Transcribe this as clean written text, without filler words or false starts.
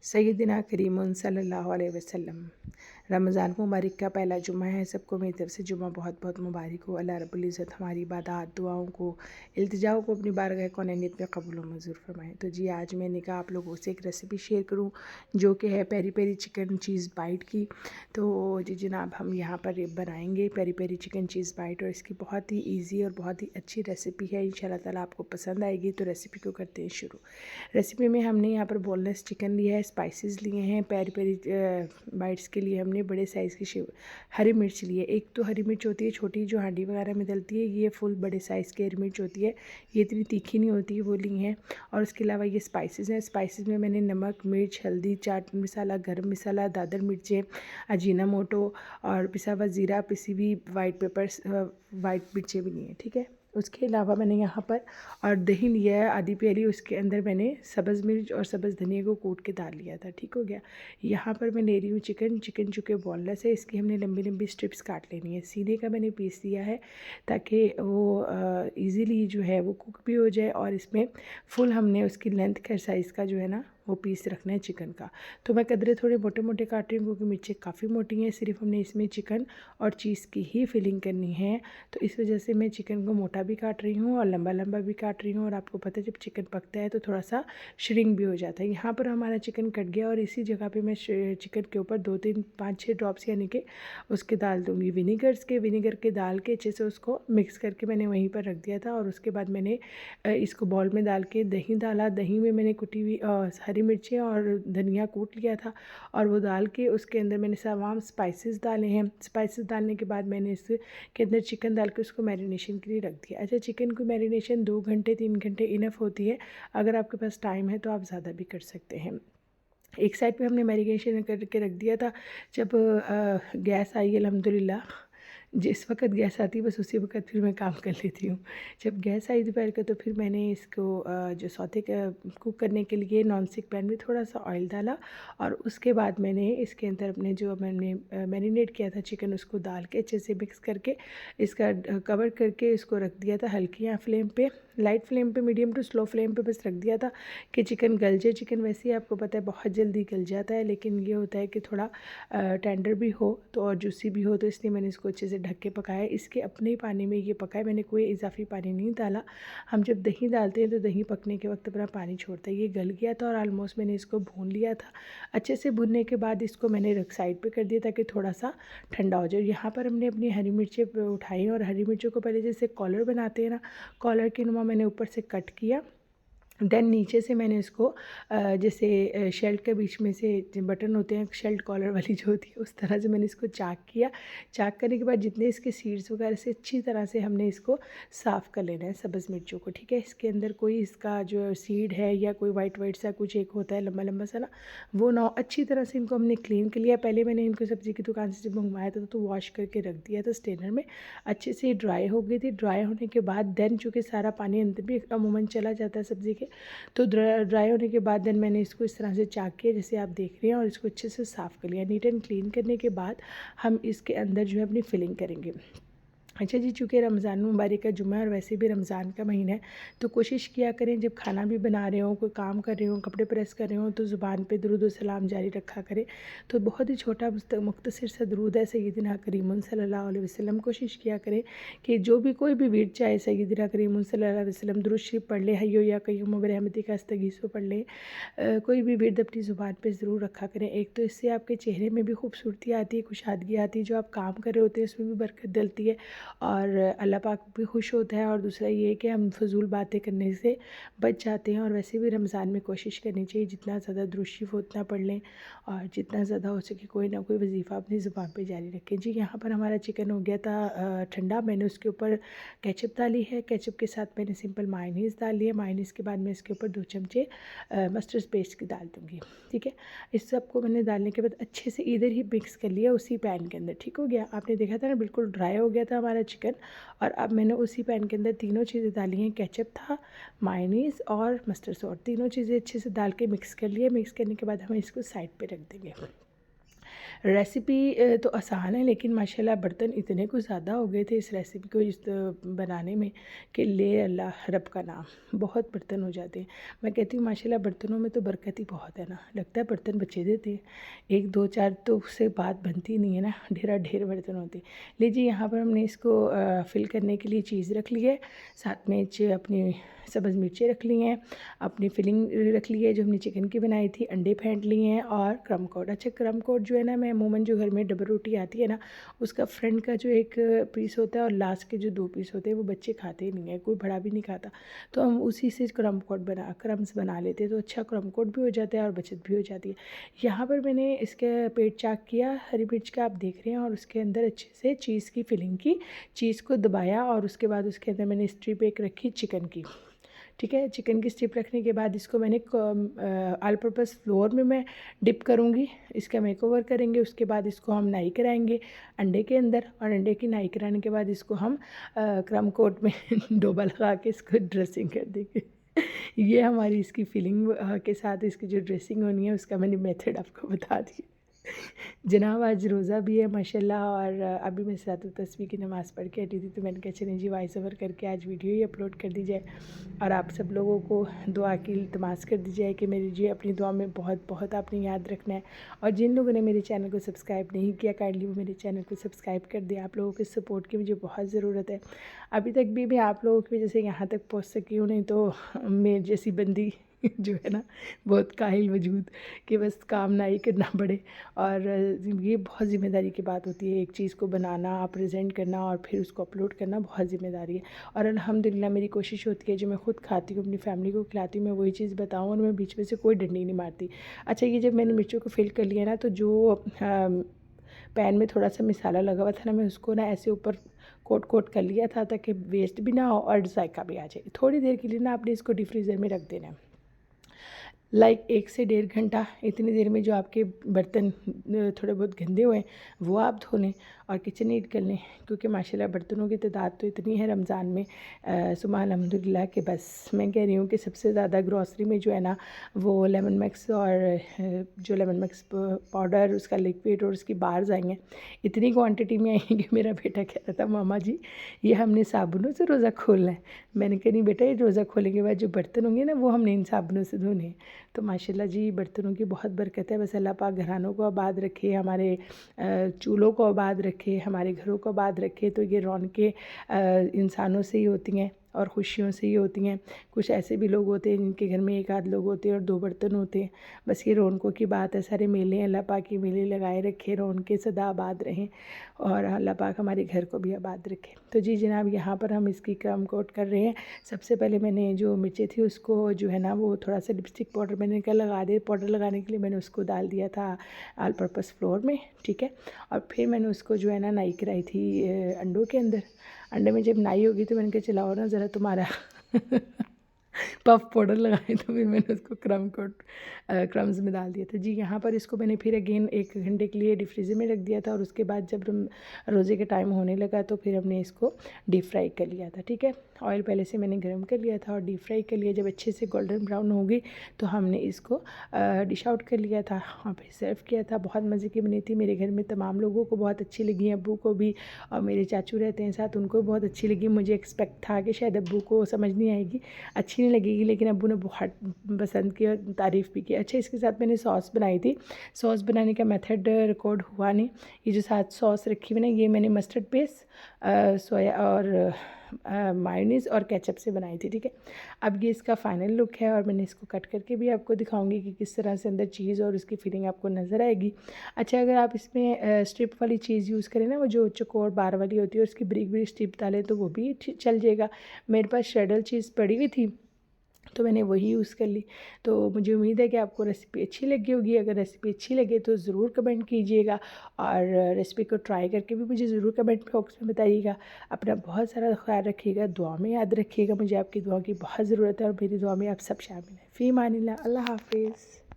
सैयदना करीमुन सल्लल्लाहु अलैहि वसल्लम। रमज़ान मुबारक का पहला जुम्मा है। सबको मेरी तरफ से जुम्मा बहुत बहुत मुबारक हो। अल्लाह रब्बुल इज़्ज़त हमारी इबादत दुआओं को इल्तिजाओं को अपनी बारगाह कौनैनियत में कबूल व मंजूर फरमाएँ। तो जी आज मैंने कहा आप लोगों से एक रेसिपी शेयर करूँ जो कि है peri peri chicken cheese bite की। तो जी जनाब हम यहाँ पर बनाएंगे peri peri chicken cheese bite, और इसकी बहुत ही ईजी और बहुत ही अच्छी रेसिपी है। इंशाल्लाह ताला आपको पसंद आएगी। तो रेसिपी को करते हैं शुरू। रेसिपी में हमने यहाँ पर बोनलेस चिकन लिया है, स्पाइसेस लिए हैं, पेरी पेरी बाइट्स के लिए हमने बड़े साइज़ की हरी मिर्च ली है। एक तो हरी मिर्च होती है छोटी जो हांडी वगैरह में डलती है, ये फुल बड़े साइज़ की हरी मिर्च होती है, ये इतनी तीखी नहीं होती है, वो ली हैं। और उसके अलावा ये स्पाइसेस हैं। स्पाइसेस में मैंने नमक, मिर्च, हल्दी, चाट मसाला, गरम मसाला, दादर मिर्चें, अजीनामोटो और पिसा हुआ ज़ीरा, पिसी हुई वाइट मिर्चें भी ली हैं। ठीक है। उसके अलावा मैंने यहाँ पर और दही लिया है आधी प्याली, उसके अंदर मैंने सब्ज़ मिर्च और सब्ज़ धनिया को कूट के डाल लिया था। ठीक हो गया। यहाँ पर मैं ले रही हूँ चिकन चूँकि बोनलेस है, इसकी हमने लंबी लंबी स्ट्रिप्स काट लेनी है। सीने का मैंने पीस दिया है ताकि वो ईज़िली जो है वो कुक भी हो जाए, और इसमें फुल हमने उसकी लेंथ का साइज़ का जो है ना वो पीस रखना है चिकन का। तो मैं कदरे थोड़े मोटे मोटे काट रही हूँ क्योंकि मिर्चें काफ़ी मोटी हैं। सिर्फ हमने इसमें चिकन और चीज़ की ही फिलिंग करनी है, तो इस वजह से मैं चिकन को मोटा भी काट रही हूँ और लंबा लंबा भी काट रही हूँ। और आपको पता है जब चिकन पकता है तो थोड़ा सा श्रिंक भी हो जाता है। यहाँ पर हमारा चिकन कट गया और इसी जगह पे मैं चिकन के ऊपर 2-3-5-6 ड्रॉप्स यानी कि उसके डाल दूँगी विनीगर के डाल के अच्छे से उसको मिक्स करके मैंने वहीं पर रख दिया था। और उसके बाद मैंने इसको बॉल में डाल के दही डाला। दही में मैंने कुटी हुई हरी मिर्चें और धनिया कूट लिया था, और वो डाल के उसके अंदर मैंने तमाम स्पाइसेस डाले हैं। स्पाइसेस डालने के बाद मैंने इसके अंदर चिकन डाल के उसको मैरिनेशन के लिए रख दिया। अच्छा, चिकन को मैरिनेशन 2 घंटे 3 घंटे इनफ होती है। अगर आपके पास टाइम है तो आप ज़्यादा भी कर सकते हैं। एक साइड पे हमने मैरिनेशन करके रख दिया था। जब गैस आई अल्हम्दुलिल्लाह, जिस वक्त गैस आती है बस उसी वक्त फिर मैं काम कर लेती हूँ। जब गैस आई दोपहर का तो फिर मैंने इसको जो सौते कुक करने के लिए नॉन स्टिक पैन में थोड़ा सा ऑयल डाला, और उसके बाद मैंने इसके अंदर अपने जो मैंने मैरिनेट किया था चिकन उसको डाल के अच्छे से मिक्स करके इसका कवर करके इसको रख दिया था हल्की फ्लेम पे, लाइट फ्लेम पे, मीडियम टू स्लो फ्लेम पे बस रख दिया था कि चिकन गल जाए। चिकन वैसे ही आपको पता है बहुत जल्दी गल जाता है, लेकिन ये होता है कि थोड़ा टेंडर भी हो तो और जूसी भी हो, तो इसलिए मैंने इसको अच्छे से ढक के पकाया। इसके अपने ही पानी में ये पकाए, मैंने कोई इजाफी पानी नहीं डाला। हम जब दही डालते हैं तो दही पकने के वक्त अपना पानी छोड़ता है। ये गल गया था और ऑलमोस्ट मैंने इसको भून लिया था। अच्छे से भूनने के बाद इसको मैंने साइड पे कर दिया ताकि थोड़ा सा ठंडा हो जाए। यहाँ पर हमने अपनी हरी मिर्चें उठाई और हरी मिर्चों को पहले जैसे कॉलर बनाते हैं ना, कॉलर के नुमा मैंने ऊपर से कट किया। देन नीचे से मैंने इसको जैसे शेल्ट के बीच में से जो बटन होते हैं शेल्ट कॉलर वाली जो होती है उस तरह से मैंने इसको चाक किया। चाक करने के बाद जितने इसके सीड्स वगैरह से अच्छी तरह से हमने इसको साफ़ कर लेना है सब्ज़ मिर्चों को। ठीक है। इसके अंदर कोई इसका जो सीड है या कोई वाइट सा कुछ एक होता है लंबा लंबा सा ना, वो ना अच्छी तरह से इनको हमने क्लीन कर लिया। पहले मैंने इनको सब्ज़ी की दुकान से जब मंगवाया था तो वॉश करके रख दिया था स्ट्रेनर में, अच्छे से ड्राई हो गई थी। ड्राई होने के बाद देन चूँकि सारा पानी अंदर भी अमूमन चला जाता है सब्ज़ी के, तो ड्राई होने के बाद देन मैंने इसको इस तरह से चाक किया जैसे आप देख रहे हैं, और इसको अच्छे से साफ़ कर लिया। नीट एंड क्लीन करने के बाद हम इसके अंदर जो है अपनी फिलिंग करेंगे। अच्छा जी, चूँकि रमज़ान मुबारक का जुम्मा है और वैसे भी रमज़ान का महीना है, तो कोशिश किया करें जब खाना भी बना रहे हो, कोई काम कर रहे हो, कपड़े प्रेस कर रहे हो, तो ज़ुबान पे दुरूद व सलाम जारी रखा करें। तो बहुत ही छोटा मुख्तसर सा दुरूद है सय्यदना करीमुन सल्लल्लाहु अलैहि वसल्लम। कोशिश किया करें कि जो भी कोई भी विर्द चाहे सय्यदना करीमुन सल्लल्लाहु अलैहि वसल्लम दुरूद शरीफ पढ़ ले, हय्यो या कय्यूम बिरहमतिका अस्तगीसु पढ़ ले, कोई भी विर्द अपनी ज़ुबान पे ज़रूर रखा करें। एक तो इससे आपके चेहरे में भी खूबसूरती आती है, कुशादगी आती है, जो आप काम कर रहे होते हैं उसमें भी बरकत डलती है और अल्लाह पाक भी खुश होता है। और दूसरा ये है कि हम फजूल बातें करने से बच जाते हैं। और वैसे भी रमज़ान में कोशिश करनी चाहिए जितना ज़्यादा दुरूद शरीफ उतना पढ़ लें, और जितना ज़्यादा हो सके कोई ना कोई वजीफ़ा अपनी ज़ुबान पे जारी रखें। जी यहाँ पर हमारा चिकन हो गया था ठंडा। मैंने उसके ऊपर केचप डाली है, केचप के साथ मैंने सिंपल मायोनीज़ डाल लिया। मायोनीज़ के बाद मैं इसके ऊपर 2 चमचे मस्टर्ड पेस्ट की डाल दूँगी। ठीक है। इस सबको मैंने डालने के बाद अच्छे से इधर ही मिक्स कर लिया उसी पैन के अंदर। ठीक हो गया। आपने देखा था ना बिल्कुल ड्राई हो गया था हमारा चिकन। और अब मैंने उसी पैन के अंदर तीनों चीज़ें डाली हैं, केचप था, मायोनीज़ और मस्टर्ड सॉस, तीनों चीज़ें अच्छे से डाल के मिक्स कर लिया। मिक्स करने के बाद हम इसको साइड पे रख देंगे। रेसिपी तो आसान है, लेकिन माशाल्लाह बर्तन इतने कुछ ज़्यादा हो गए थे इस रेसिपी को बनाने में कि ले अल्लाह रब का नाम, बहुत बर्तन हो जाते हैं। मैं कहती हूँ माशाल्लाह बर्तनों में तो बरकत ही बहुत है ना, लगता है बर्तन बचे देते हैं, 1 2 4 तो उससे बात बनती नहीं है ना, ढेर बर्तन होते हैं। लीजिए यहाँ पर हमने इसको फिल करने के लिए चीज़ रख ली है, साथ में अपनी सब्ज़ मिर्चें रख ली हैं, अपनी फिलिंग रख ली है जो हमने चिकन की बनाई थी, अंडे फेंट लिए हैं और क्रम कोट। अच्छा, क्रम कोट जो है ना, मैं अमूमन जो घर में डबल रोटी आती है ना, उसका फ्रंट का जो एक पीस होता है और लास्ट के जो 2 पीस होते हैं वो बच्चे खाते ही नहीं है, कोई बड़ा भी नहीं खाता, तो हम उसी से क्रम्स बना लेते हैं, तो अच्छा क्रम कोट भी हो जाता है और बचत भी हो जाती है। यहाँ पर मैंने इसका पेट चाक किया हरी मिर्च का, आप देख रहे हैं, और उसके अंदर अच्छे से चीज़ की फिलिंग की, चीज़ को दबाया और उसके बाद उसके अंदर मैंने स्ट्रिप एक रखी चिकन की। ठीक है, चिकन की स्ट्रिप रखने के बाद इसको मैंने ऑल पर्पस फ्लोर में मैं डिप करूँगी, इसका मेकओवर करेंगे। उसके बाद इसको हम नाई कराएंगे अंडे के अंदर, और अंडे की नाई कराने के बाद इसको हम क्रम कोट में डोबा लगा के इसको ड्रेसिंग कर देंगे। ये हमारी इसकी फिलिंग के साथ इसकी जो ड्रेसिंग होनी है उसका मैंने मेथड आपको बता दिया। जनाब आज रोज़ा भी है माशाल्लाह, और अभी मैं सलातो तस्बीह की नमाज़ पढ़ के हटी थी, तो मैंने कहा चलें जी वॉइस ओवर करके आज वीडियो ही अपलोड कर दी जाए, और आप सब लोगों को दुआ की इल्तमास कर दी जाए कि मेरी जी अपनी दुआ में बहुत बहुत आपने याद रखना है। और जिन लोगों ने मेरे चैनल को सब्सक्राइब नहीं किया, काइंडली वो मेरे चैनल को सब्सक्राइब कर दें। आप लोगों के सपोर्ट की मुझे बहुत ज़रूरत है। अभी तक भी आप लोगों की वजह से यहाँ तक पहुँच सकी हूँ, नहीं तो मेरी जैसी बंदी जो है ना, बहुत काहिल वजूद कि बस काम ना ही करना पड़े। और ये बहुत ज़िम्मेदारी की बात होती है, एक चीज़ को बनाना, प्रेजेंट करना और फिर उसको अपलोड करना बहुत ज़िम्मेदारी है। और अल्हम्दुलिल्लाह मेरी कोशिश होती है जो मैं खुद खाती हूँ अपनी फैमिली को खिलाती हूँ, मैं वही चीज़ बताऊँ और मैं बीच में से कोई डंडी नहीं मारती। अच्छा, ये जब मैंने मिर्चों को फिल कर लिया ना, तो जो पैन में थोड़ा सा मसाला लगा हुआ था ना, मैं उसको ना ऐसे ऊपर कोट कर लिया था ताकि वेस्ट भी ना हो और जायका भी आ जाए। थोड़ी देर के लिए ना आपने इसको डीप फ्रीज़र में रख देना है, लाइक 1 से 1.5 घंटा। इतनी देर में जो आपके बर्तन थोड़े बहुत गंदे हुए वो आप धो लें और किचन नीट कर लें, क्योंकि माशाल्लाह बर्तनों की तादाद तो इतनी है रमज़ान में, सुबह अल्हम्दुलिल्लाह कि बस मैं कह रही हूँ कि सबसे ज़्यादा ग्रॉसरी में जो है ना, वो लेमन मैक्स और जो लेमन मैक्स पाउडर, उसका लिक्विड और उसकी बार्स आई हैं, इतनी क्वान्टिटी में आई हैं कि मेरा बेटा कह रहा था मामा जी ये हमने साबुनों से रोज़ा खोलना है। मैंने कहा नहीं बेटा, ये रोज़ा खोलने के बाद जो बर्तन होंगे ना वो हमने इन साबुनों से धोने हैं। तो माशाल्लाह जी बर्तनों की बहुत बरकत है। बस अल्लाह पाक घरानों को आबाद रखे, हमारे चूल्हों को आबाद रखे, हमारे घरों को आबाद रखे। तो ये रौनकें इंसानों से ही होती हैं और ख़ुशियों से ही होती हैं। कुछ ऐसे भी लोग होते हैं जिनके घर में 1 आध लोग होते हैं और 2 बर्तन होते हैं। बस ये रौनकों की बात है। सारे मेले अल्लाह पाक के मेले लगाए रखे, रौनकें सदा आबाद रहें और अल्लाह पाक हमारे घर को भी आबाद रखे। तो जी जनाब, यहाँ पर हम इसकी क्रम कोट कर रहे हैं। सबसे पहले मैंने जो मिर्चें थी उसको जो है ना, वो थोड़ा सा लिपस्टिक पाउडर मैंने कहा लगा दे, पाउडर लगाने के लिए मैंने उसको डाल दिया था ऑल पर्पस फ्लोर में, ठीक है। और फिर मैंने उसको जो है ना नाई कराई थी अंडों के अंदर। अंडे में जब नाई होगी तो मैंने कहा चलाओ ना ज़रा तुम्हारा पफ पाउडर लगाए, तो फिर मैंने उसको क्रम्स में डाल दिया था। जी यहाँ पर इसको मैंने फिर अगेन 1 घंटे के लिए डीप फ्रीज़र में रख दिया था, और उसके बाद जब रोज़े के टाइम होने लगा तो फिर हमने इसको डीप फ्राई कर लिया था, ठीक है। ऑयल पहले से मैंने गर्म कर लिया था और डीप फ्राई कर लिया। जब अच्छे से गोल्डन ब्राउन होगी तो हमने इसको डिश आउट कर लिया था और फिर सर्व किया था। बहुत मज़े की बनी थी, मेरे घर में तमाम लोगों को बहुत अच्छी लगी, अब्बू को भी, और मेरे चाचू रहते हैं साथ, उनको बहुत अच्छी लगी। मुझे एक्सपेक्ट था कि शायद अब्बू को समझ नहीं आएगी, अच्छी नहीं लगेगी, लेकिन अब्बू ने बहुत पसंद की और तारीफ़ भी की। अच्छा, इसके साथ मैंने सॉस बनाई थी। सॉस बनाने का मेथड रिकॉर्ड हुआ नहीं। ये जो साथ सॉस रखी हुई ना, ये मैंने मस्टर्ड पेस्ट, सोया और मायोनीज़ और केचप से बनाई थी, ठीक है। अब ये इसका फाइनल लुक है और मैंने इसको कट करके भी आपको दिखाऊंगी कि किस तरह से अंदर चीज़ और उसकी फीलिंग आपको नज़र आएगी। अच्छा, अगर आप इसमें स्ट्रिप वाली चीज़ यूज़ करें ना, वो जो चौकोर बार वाली होती है, उसकी ब्रिक ब्रिक स्ट्रिप डालें तो वो भी चल जाएगा। मेरे पास शेडल चीज़ पड़ी हुई थी तो मैंने वही यूज़ कर ली। तो मुझे उम्मीद है कि आपको रेसिपी अच्छी लगी होगी। अगर रेसिपी अच्छी लगे तो ज़रूर कमेंट कीजिएगा और रेसिपी को ट्राई करके भी मुझे ज़रूर कमेंट बॉक्स में बताइएगा। अपना बहुत सारा ख्याल रखिएगा, दुआ में याद रखिएगा। मुझे आपकी दुआ की बहुत ज़रूरत है और मेरी दुआ में आप सब शामिल हैं। फ़ी अमानिल्लाह, अल्लाह हाफ़िज़।